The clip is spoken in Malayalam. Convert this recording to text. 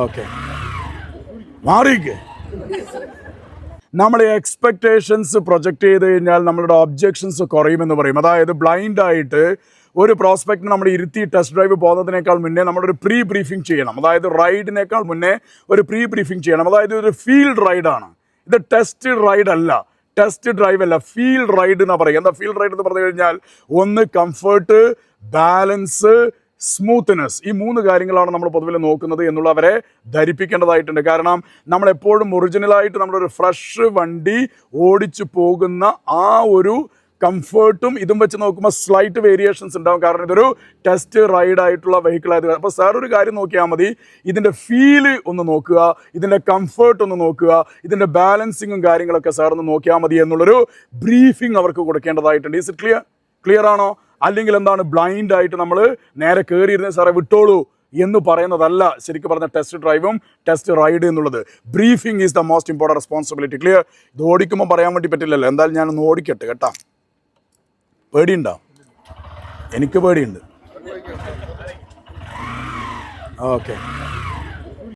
ഓക്കെ, മാറിക്ക്. നമ്മൾ എക്സ്പെക്റ്റേഷൻസ് പ്രൊജക്റ്റ് ചെയ്ത് കഴിഞ്ഞാൽ നമ്മളുടെ ഒബ്ജെക്ഷൻസ് കുറയുമെന്ന് പറയും. അതായത് ബ്ലൈൻഡായിട്ട് ഒരു പ്രോസ്പെക്റ്റിന് നമ്മൾ ഇരുത്തി ടെസ്റ്റ് ഡ്രൈവ് പോകുന്നതിനേക്കാൾ മുന്നേ നമ്മളൊരു പ്രീ ബ്രീഫിംഗ് ചെയ്യണം. അതായത് റൈഡിനേക്കാൾ മുന്നേ ഒരു പ്രീ ബ്രീഫിംഗ് ചെയ്യണം. അതായത് ഒരു ഫീൽഡ് റൈഡാണ് ഇത്, ടെസ്റ്റ് റൈഡ് അല്ല, ടെസ്റ്റ് ഡ്രൈവ് അല്ല, ഫീൽഡ് റൈഡ് എന്നാണ് പറയുക. എന്താ ഫീൽഡ് റൈഡ് എന്ന് പറഞ്ഞു കഴിഞ്ഞാൽ ഒന്ന് കംഫർട്ട്, ബാലൻസ്, സ്മൂത്ത്നെസ്, ഈ 3 കാര്യങ്ങളാണ് നമ്മൾ പൊതുവിൽ നോക്കുന്നത് എന്നുള്ളവരെ ധരിപ്പിക്കേണ്ടതായിട്ടുണ്ട്. കാരണം നമ്മളെപ്പോഴും ഒറിജിനലായിട്ട് നമ്മളൊരു ഫ്രഷ് വണ്ടി ഓടിച്ചു പോകുന്ന ആ ഒരു കംഫേർട്ടും ഇതും വെച്ച് നോക്കുമ്പോൾ സ്ലൈറ്റ് വേരിയേഷൻസ് ഉണ്ടാകും. കാരണം ഇതൊരു ടെസ്റ്റ് റൈഡ് ആയിട്ടുള്ള വെഹിക്കിൾ ആയത്. അപ്പോൾ സാർ ഒരു കാര്യം നോക്കിയാൽ മതി, ഇതിൻ്റെ ഫീല് ഒന്ന് നോക്കുക, ഇതിൻ്റെ കംഫേർട്ട് ഒന്ന് നോക്കുക, ഇതിൻ്റെ ബാലൻസിങ്ങും കാര്യങ്ങളൊക്കെ സാർ ഒന്ന് നോക്കിയാൽ മതി എന്നുള്ളൊരു ബ്രീഫിംഗ് അവർക്ക് കൊടുക്കേണ്ടതായിട്ടുണ്ട്. ഈസ് ഇറ്റ് ക്ലിയർ ആണോ? അല്ലെങ്കിൽ എന്താണ്, ബ്ലൈൻഡ് ആയിട്ട് നമ്മൾ നേരെ കയറിയിരുന്ന സാറേ വിട്ടോളൂ എന്ന് പറയുന്നതല്ല ശരിക്കും പറഞ്ഞ ടെസ്റ്റ് ഡ്രൈവും ടെസ്റ്റ് റൈഡ് എന്നുള്ളത്. Briefing is the most important responsibility. Clear? ഇത് ഓടിക്കുമ്പോൾ പറയാൻ വേണ്ടി പറ്റില്ലല്ലോ. എന്തായാലും ഞാനൊന്ന് ഓടിക്കട്ടെ കേട്ടാ. പേടിയുണ്ടോ? എനിക്ക് പേടിയുണ്ട്. ഓക്കെ.